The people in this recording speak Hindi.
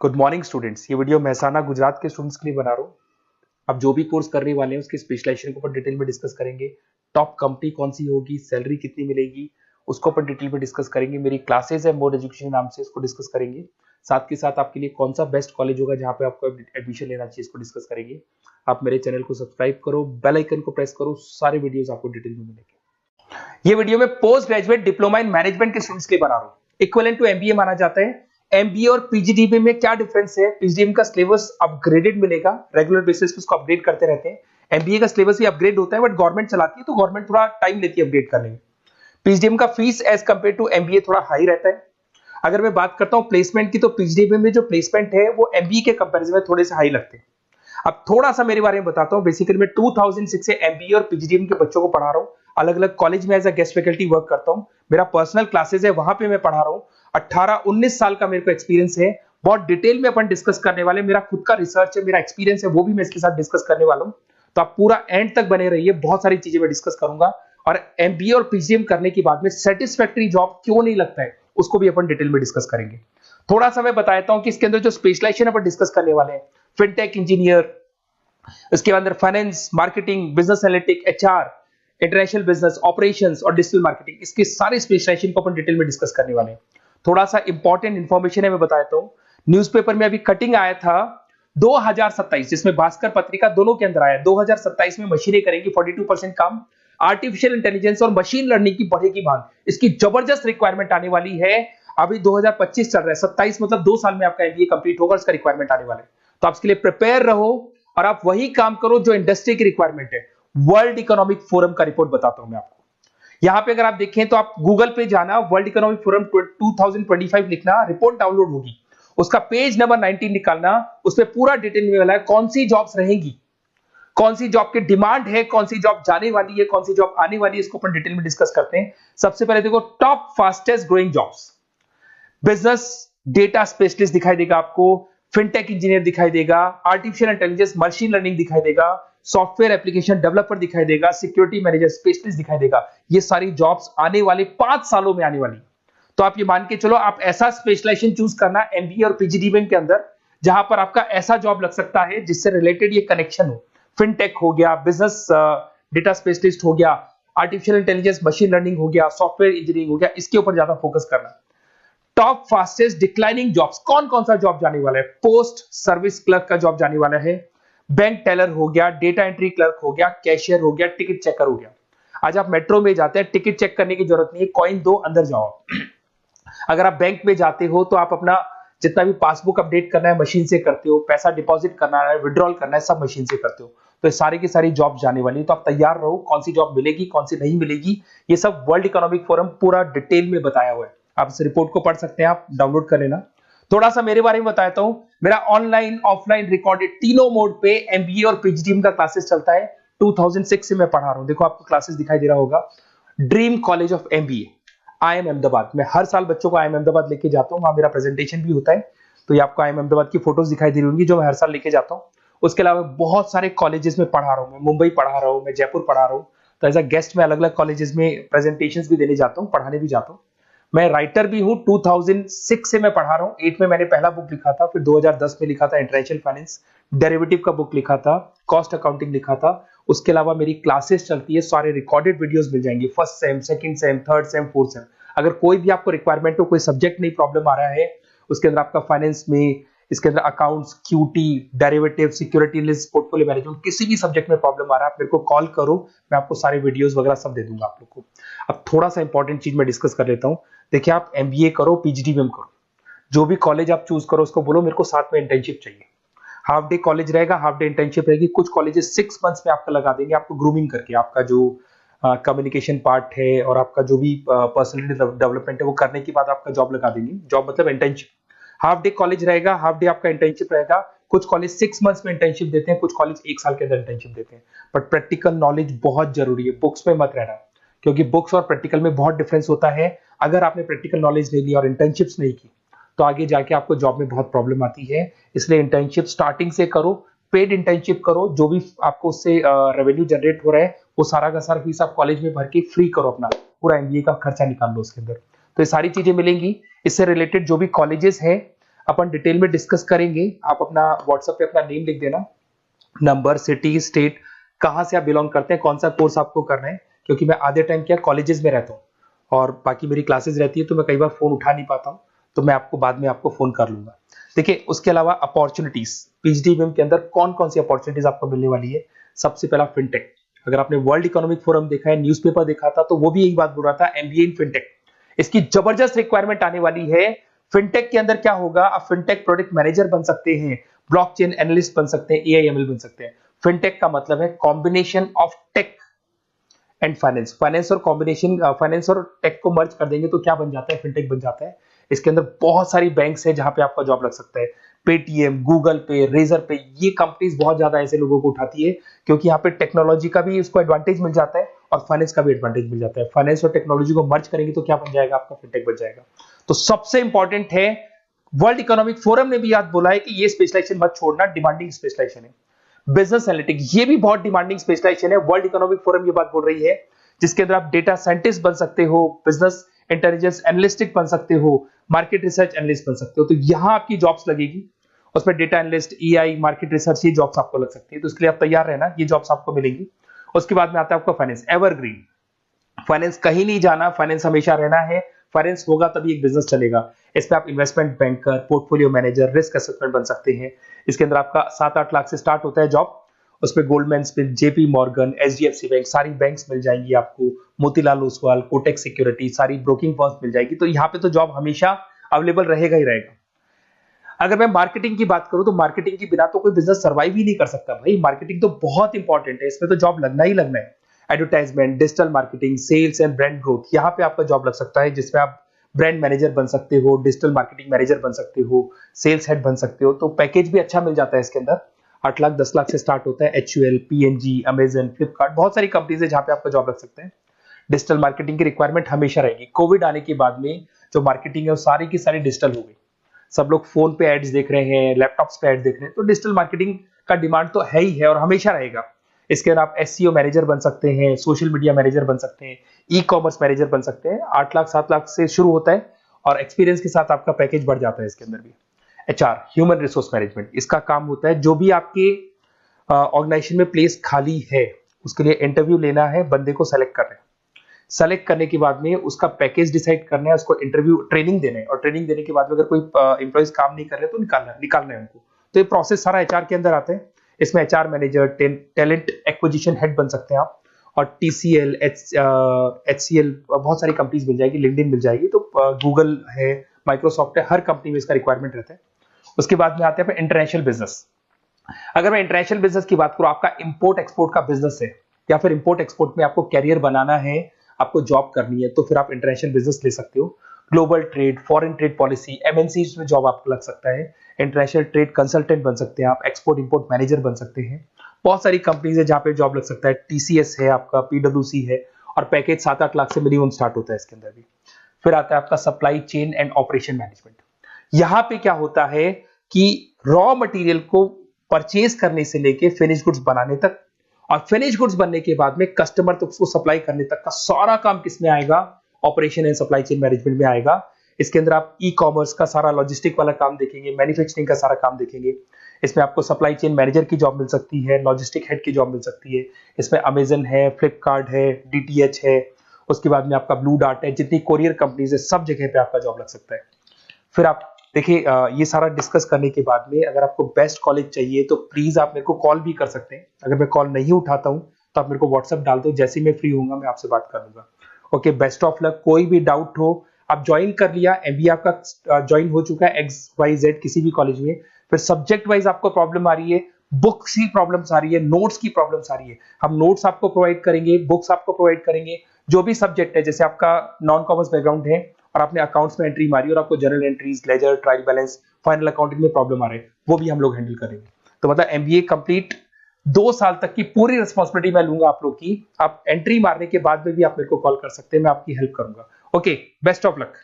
Good morning students. ये वीडियो महसाना गुजरात के स्टूडेंट्स के लिए बना रहा हूँ। अब जो भी कोर्स करने वाले हैं उसके स्पेशलाइजेशन के ऊपर डिटेल में डिस्कस करेंगे। टॉप कंपनी कौन सी होगी, सैलरी कितनी मिलेगी, उसको ऊपर डिटेल में डिस्कस करेंगे। मेरी क्लासेस है मोड एजुकेशन नाम से, इसको डिस्कस करेंगे। साथ के साथ आपके लिए कौन सा बेस्ट कॉलेज होगा जहाँ पे आपको एडमिशन लेना चाहिए, इसको डिस्कस करेंगे। आप मेरे चैनल को सब्सक्राइब करो, बेल आइकन को प्रेस करो, सारे वीडियोस आपको डिटेल में मिलेंगे। ये वीडियो में post graduate diploma in management के स्टूडेंट्स के लिए बना रहा हूँ। इक्विवेलेंट टू एमबीए माना जाता है। एमबीए और पीजीडीबी में क्या डिफरेंस है? पीजीडीबी का सिलेबस अपग्रेडेड मिलेगा, रेगुलर बेसिस पे उसको अपडेट करते रहते हैं। एमबीए का सिलेबस भी अपग्रेड होता है, बट गवर्नमेंट चलाती है तो गवर्नमेंट थोड़ा टाइम लेती है अपडेट करने में। पीजीडीबी का fees as compared to MBA थोड़ा हाई रहता है। अगर मैं बात करता हूं प्लेसमेंट की, तो पीजीडीबी में जो प्लेसमेंट है वो एमबीए के कंपैरिजन में थोड़े से हाई लगते हैं। अब थोड़ा सा मेरे बारे में बताता हूं। बेसिकली मैं 2006 से एमबीए और पीजीडीबी के बच्चों को पढ़ा रहा हूं। अलग अलग कॉलेज में as a guest faculty work करता हूं। मेरा पर्सनल क्लासेस है, वहां पे मैं पढ़ा रहा हूं। 18-19 साल का मेरे को एक्सपीरियंस है। बहुत डिटेल में अपन डिस्कस करने वाले। मेरा खुद का रिसर्च है, मेरा एक्सपीरियंस है, वो भी मैं इसके साथ डिस्कस करने वाला हूं। तो आप पूरा एंड तक बने रहिए, बहुत सारी चीजें मैं डिस्कस करूंगा। और एमबीए और पीजीडीबी करने के बाद में सेटिस्फैक्टरी जॉब क्यों नहीं लगता है, उसको भी अपन डिटेल में डिस्कस करेंगे। थोड़ा सा मैं बताता हूं कि इसके अंदर जो स्पेशलाइजेशन अपन डिस्कस करने वाले हैं, फिनटेक इंजीनियर, इसके अंदर finance, marketing, business analytic, HR, international business, operations और डिजिटल मार्केटिंग, इसके सारे स्पेशलाइजेशन को अपन डिटेल में डिस्कस करने वाले हैं। थोड़ा सा इंपॉर्टेंट इंफॉर्मेशन है, मैं बताता हूं। न्यूज़पेपर में अभी कटिंग आया था 2027, जिसमें भास्कर पत्रिका दोनों के अंदर आया। 2027 में मशीनें करेंगी 42% काम। आर्टिफिशियल इंटेलिजेंस और मशीन लर्निंग की बढ़ेगी मांग, इसकी जबरदस्त रिक्वायरमेंट आने वाली है। अभी 2025 चल रहा है, 27 मतलब 2 साल में आपका एमबीए कंप्लीट होगा, उसका रिक्वायरमेंट आने वाला है। तो आप इसके लिए प्रिपेयर रहो और आप वही काम करो जो इंडस्ट्री की रिक्वायरमेंट है। वर्ल्ड इकोनॉमिक फोरम का रिपोर्ट बताता हूं मैं आपको। यहां पे अगर आप देखें तो आप गूगल पे जाना, वर्ल्ड इकोनॉमिक फोरम 2025 लिखना, रिपोर्ट डाउनलोड होगी। उसका पेज नंबर 19 निकालना, उसमें पूरा डिटेल में मिला है कौन सी जॉब्स रहेंगी, कौन सी जॉब की डिमांड है, कौन सी जॉब जाने वाली है, कौन सी जॉब आने वाली है। इसको अपन डिटेल में डिस्कस करते हैं। सबसे पहले देखो, top fastest growing jobs. Business data specialist दिखाई देगा आपको, फिनटेक इंजीनियर दिखाई देगा, आर्टिफिशियल इंटेलिजेंस मशीन लर्निंग दिखाई देगा, सॉफ्टवेयर एप्लीकेशन डेवलपर दिखाई देगा, सिक्योरिटी मैनेजर स्पेशलिस्ट दिखाई देगा। ये सारी जॉब्स आने वाले 5 सालों में आने वाली। तो आप ये मान के चलो, आप ऐसा स्पेशलाइजेशन चूज करना एमबीए और पीजीडीबी के अंदर जहां पर आपका ऐसा जॉब लग सकता है जिससे रिलेटेड ये कनेक्शन हो। फिनटेक हो गया, बिजनेस डेटा स्पेशलिस्ट हो गया, आर्टिफिशियल इंटेलिजेंस मशीन लर्निंग हो गया, सॉफ्टवेयर इंजीनियरिंग हो गया, इसके ऊपर ज्यादा फोकस करना। टॉप फास्टेस्ट डिक्लाइनिंग जॉब्स, कौन कौन सा जॉब जाने वाला है? पोस्ट सर्विस क्लर्क का जॉब जाने वाला है, बैंक टेलर हो गया, डेटा एंट्री क्लर्क हो गया, कैशियर हो गया, टिकट चेकर हो गया। आज आप मेट्रो में जाते हैं, टिकट चेक करने की जरूरत नहीं है, कॉइन दो अंदर जाओ। अगर आप बैंक में जाते हो तो आप अपना जितना भी पासबुक अपडेट करना है मशीन से करते हो, पैसा डिपॉजिट करना है, विड्रॉल करना है, सब मशीन से करते हो। तो सारी की सारी जॉब जाने वाली है। तो आप तैयार रहो, कौन सी जॉब मिलेगी, कौन सी नहीं मिलेगी, ये सब वर्ल्ड इकोनॉमिक फोरम पूरा डिटेल में बताया हुआ है। आप इस रिपोर्ट को पढ़ सकते हैं, आप डाउनलोड कर लेना। थोड़ा सा मेरे बारे में बताता हूं। मेरा ऑनलाइन ऑफलाइन रिकॉर्डेड तीनों मोड पे एमबीए और पीजीडीबी का क्लासेस चलता है। 2006 से मैं पढ़ा रहा हूं। देखो आपको क्लासेस दिखाई दे रहा होगा, dream college of MBA, IIM Ahmedabad. मैं हर साल बच्चों को आईएम अहमदाबाद लेके जाता हूं, वहां मेरा प्रेजेंटेशन भी होता है। तो ये आपको आईएम अहमदाबाद की फोटोज दिखाई दे रही होंगी जो मैं हर साल लेके जाता हूं। उसके अलावा बहुत सारे कॉलेजेस में पढ़ा रहा हूं। मैं मुंबई पढ़ा रहा हूं, मैं जयपुर पढ़ा रहा हूं। तो एज अ गेस्ट मैं अलग अलग कॉलेजेस में प्रेजेंटेशंस भी देने जाता हूं, पढ़ाने भी जाता हूं। मैं राइटर भी हूं। 2006 से मैं पढ़ा रहा हूं। 8 में मैंने पहला बुक लिखा था, फिर 2010 में लिखा था इंटरनेशनल फाइनेंस, डेरिवेटिव का बुक लिखा था, कॉस्ट अकाउंटिंग लिखा था। उसके अलावा मेरी क्लासेस चलती है, सारे रिकॉर्डेड वीडियोस मिल जाएंगे, first sem, second same, third same, fourth same. अगर कोई भी आपको रिक्वायरमेंट हो, कोई सब्जेक्ट नहीं प्रॉब्लम आ रहा है, उसके अंदर आपका फाइनेंस में, इसके अंदर accounts, QT, derivative, security list, portfolio management, किसी भी सब्जेक्ट में प्रॉब्लम आ रहा है, आप मेरे को कॉल करो, मैं आपको सारे वीडियोस वगैरह सब दे दूंगा आप लोग को। अब थोड़ा सा इंपॉर्टेंट चीज मैं डिस्कस कर लेता हूं। देखिए, आप एमबीए करो, पीजीडीबी करो, जो भी कॉलेज आप चूज करो, उसको बोलो मेरे को साथ में इंटर्नशिप चाहिए। हाफ डे कॉलेज रहेगा, हाफ डे इंटर्नशिप रहेगी। कुछ कॉलेजेस 6 मंथ्स में आपका लगा देंगे, आपको ग्रूमिंग करके, आपका जो कम्युनिकेशन पार्ट है और आपका जो भी पर्सनैलिटी डेवलपमेंट है वो करने के बाद आपका जॉब लगा देंगे। जॉब मतलब इंटर्नशिप। हाफ डे कॉलेज रहेगा, हाफ डे आपका इंटर्नशिप रहेगा। कुछ कॉलेज 6 मंथ्स में इंटर्नशिप देते हैं, कुछ कॉलेज 1 साल के अंदर इंटर्नशिप देते हैं। बट प्रैक्टिकल नॉलेज बहुत जरूरी है, बुक्स में मत रहना, क्योंकि बुक्स और प्रैक्टिकल में बहुत डिफरेंस होता है। अगर आपने प्रैक्टिकल नॉलेज नहीं ली और इंटर्नशिप्स नहीं की तो आगे जाके आपको जॉब में बहुत प्रॉब्लम आती है। इसलिए इंटर्नशिप स्टार्टिंग से करो, पेड इंटर्नशिप करो, जो भी आपको उससे रेवेन्यू जनरेट हो रहा है वो सारा का सारा फीस आप कॉलेज में भर के फ्री करो, अपना पूरा एमबीए का खर्चा निकाल लो उसके अंदर। तो ये सारी चीजें मिलेंगी। इससे रिलेटेड जो भी कॉलेजेस है, अपन डिटेल में डिस्कस करेंगे। आप अपना व्हाट्सएप पे अपना नेम लिख देना, नंबर, सिटी, स्टेट, कहाँ से आप बिलोंग करते हैं, कौन सा कोर्स आपको करना है, क्योंकि मैं आधे टाइम क्या कॉलेजेस में रहता हूँ और बाकी मेरी क्लासेस रहती है, तो मैं कई बार फोन उठा नहीं पाता हूँ, तो मैं आपको बाद में आपको फोन कर लूंगा। देखिए, उसके अलावा अपॉर्चुनिटीज, पीएचडीएमएम के अंदर कौन कौन सी अपॉर्चुनिटीज आपको मिलने वाली है। सबसे पहला फिनटेक। अगर आपने वर्ल्ड इकोनॉमिक फोरम देखा है, न्यूज़पेपर देखा था, तो वो भी यही बात बोल रहा था, एमबीए इन फिनटेक। इसकी जबरदस्त रिक्वायरमेंट आने वाली है। फिनटेक के अंदर क्या होगा, आप फिनटेक प्रोडक्ट मैनेजर बन सकते हैं, ब्लॉकचेन एनालिस्ट बन सकते हैं, एआईएमएल बन सकते हैं। फिनटेक का मतलब है combination of tech and finance. Finance और कॉम्बिनेशन, फाइनेंस और टेक को मर्ज कर देंगे तो क्या बन जाता है, फिनटेक बन जाता है। इसके अंदर बहुत सारी बैंक्स है जहां पे आपका जॉब लग सकता है। पेटीएम, गूगल पे, रेजर पे, ये कंपनीज बहुत ज्यादा ऐसे लोगों को उठाती है, क्योंकि यहाँ पे टेक्नोलॉजी का भी इसको एडवांटेज मिल जाता है और फाइनेंस का भी एडवांटेज मिल जाता है। फाइनेंस और टेक्नोलॉजी को मर्ज करेंगे तो क्या बन जाएगा, आपका फिनटेक बन जाएगा। तो सबसे इंपॉर्टेंट है, वर्ल्ड इकोनॉमिक फोरम ने भी याद बोला है कि ये स्पेशलाइजेशन मत छोड़ना, डिमांडिंग स्पेशलाइजेशन है। बिजनेस एनालिटिक्स, ये भी बहुत डिमांडिंग स्पेशलाइजेशन है। वर्ल्ड इकोनॉमिक फोरम ये बात बोल रही है, जिसके अंदर आप डेटा साइंटिस्ट बन सकते हो, बिजनेस इंटेलिजेंस एनालिस्टिक बन सकते हो, मार्केट रिसर्च एनालिस्ट बन सकते हो। तो यहां आपकी जॉब्स लगेगी, उसमें data analyst, EI, market research, ये जॉब्स आपको लग सकती है। तो इसके लिए आप तैयार रहना, ये जॉब्स आपको मिलेंगी। उसके बाद में आता है आपका फाइनेंस, एवरग्रीन। फाइनेंस कहीं नहीं जाना, फाइनेंस हमेशा रहना है। फाइनेंस होगा तभी एक बिजनेस चलेगा। इसमें आप investment banker, portfolio manager, risk assessment बन सकते हैं। इसके अंदर आपका 7-8 लाख से स्टार्ट होता है जॉब। उसमें Goldman Smith, JP Morgan, HDFC bank, सारी बैंक्स मिल जाएंगी आपको, मोतीलाल ओसवाल, कोटक सिक्योरिटी, सारी ब्रोकिंग फर्म्स मिल जाएगी। तो यहाँ पे तो जॉब हमेशा अवेलेबल रहेगा ही रहेगा। अगर मैं मार्केटिंग की बात करूं तो मार्केटिंग के बिना तो कोई बिजनेस सर्वाइव ही नहीं कर सकता भाई। मार्केटिंग तो बहुत इंपॉर्टेंट है, इसमें तो जॉब लगना ही लगना है। Advertisement, digital marketing, sales and brand growth, यहाँ पे आपका जॉब लग सकता है, जिसमें आप ब्रांड मैनेजर बन सकते हो, डिजिटल मार्केटिंग मैनेजर बन सकते हो, सेल्स हेड बन सकते हो। तो पैकेज भी अच्छा मिल जाता है इसके अंदर, 8 लाख 10 लाख से स्टार्ट होता है। एचयूएल, पीएनजी, अमेजन, फ्लिपकार्ट, बहुत सारी कंपनीज है जहां पे आपका जॉब लग सकते हैं। डिजिटल मार्केटिंग की रिक्वायरमेंट हमेशा रहेगी। कोविड आने के बाद में जो मार्केटिंग है वो सारी की सारी डिजिटल हो गई। सब लोग फोन पे एड्स देख रहे हैं, लैपटॉप्स पे एड्स देख रहे हैं, तो डिजिटल मार्केटिंग का डिमांड तो है ही है और हमेशा रहेगा। इसके अंदर आप एसईओ मैनेजर बन सकते हैं, सोशल मीडिया मैनेजर बन सकते हैं, ई कॉमर्स मैनेजर बन सकते हैं। 8 लाख 7 लाख से शुरू होता है और एक्सपीरियंस के साथ आपका पैकेज बढ़ जाता है इसके अंदर भी। एचआर, ह्यूमन रिसोर्स मैनेजमेंट, इसका काम होता है जो भी आपके ऑर्गेनाइजेशन में प्लेस खाली है उसके लिए इंटरव्यू लेना है, बंदे को सेलेक्ट करना है। सेलेक्ट करने के बाद में उसका पैकेज डिसाइड करना है, उसको इंटरव्यू ट्रेनिंग देना है और ट्रेनिंग देने के बाद में अगर कोई एम्प्लॉइज काम नहीं कर रहे तो निकालना है उनको। तो ये प्रोसेस सारा एचआर के अंदर आता है। इसमें HR manager, talent acquisition head बन सकते हैं आप, और टीसीएल, एचसीएल, बहुत सारी कंपनीज मिल जाएगी, लिंक्डइन मिल जाएगी, तो गूगल है, माइक्रोसॉफ्ट है, हर कंपनी में इसका रिक्वायरमेंट रहता है। उसके बाद में आते हैं इंटरनेशनल बिजनेस। अगर मैं इंटरनेशनल बिजनेस की बात करूं, आपका इंपोर्ट एक्सपोर्ट का बिजनेस है या फिर इंपोर्ट एक्सपोर्ट में आपको कैरियर बनाना है, आपको जॉब करनी है, तो फिर आप इंटरनेशनल बिजनेस ले सकते हो। Global trade, foreign trade policy, MNC में जॉब आपको लग सकता है। इंटरनेशनल ट्रेड कंसल्टेंट बन सकते हैं आप, एक्सपोर्ट इंपोर्ट मैनेजर बन सकते हैं। बहुत सारी कंपनीज है जहां पे जॉब लग सकता है। टीसीएस है आपका, पीडब्ल्यूसी है, और पैकेज 7-8 लाख से मिनिमम स्टार्ट होता है इसके अंदर भी। फिर आता है आपका supply chain and operation management. यहां पे क्या होता है कि रॉ मटेरियल को परचेज करने से लेके फिनिश गुड्स बनाने तक, और फिनिश गुड्स बनने के बाद में कस्टमर तक उसको सप्लाई करने तक का सारा काम किसमें आएगा, operation and supply chain management में आएगा। इसके अंदर आप ई कॉमर्स का सारा लॉजिस्टिक वाला काम देखेंगे, मैन्युफैक्चरिंग का सारा काम देखेंगे। इसमें आपको सप्लाई चेन मैनेजर की जॉब मिल सकती है, लॉजिस्टिक हेड की जॉब मिल सकती है। इसमें अमेजन है, फ्लिपकार्ट है, डीटीएच है, उसके बाद में आपका ब्लू डार्ट है, जितनी कोरियर कंपनीज है सब जगह पे आपका जॉब लग सकता है। फिर आप देखिए, ये सारा डिस्कस करने के बाद में अगर आपको बेस्ट कॉलेज चाहिए तो प्लीज आप मेरे को कॉल भी कर सकते हैं। अगर मैं कॉल नहीं उठाता हूं तो आप मेरे को व्हाट्सएप डाल दो, जैसे ही मैं फ्री होऊंगा मैं आपसे बात कर लूंगा। Okay, best of luck. कोई भी डाउट हो, आप ज्वाइन कर लिया, एमबीए आपका ज्वाइन हो चुका है XYZ किसी भी कॉलेज में, फिर सब्जेक्ट वाइज आपको प्रॉब्लम आ रही है, बुक्स की प्रॉब्लम्स आ रही है, नोट्स की प्रॉब्लम्स आ रही है, हम नोट्स आपको प्रोवाइड करेंगे, बुक्स आपको प्रोवाइड करेंगे। जो भी सब्जेक्ट है, जैसे आपका नॉन कॉमर्स बैकग्राउंड है और आपने अकाउंट्स में एंट्री मारी और आपको general entries, ledger, trial balance, final accounting में प्रॉब्लम आ रहे हैं, वो भी हम लोग हैंडल करेंगे। तो मतलब एमबीए कंप्लीट 2 साल तक की पूरी रिस्पॉन्सिबिलिटी मैं लूंगा आप लोग की। आप एंट्री मारने के बाद में भी आप मेरे को कॉल कर सकते हैं, मैं आपकी हेल्प करूंगा। Okay, best of luck.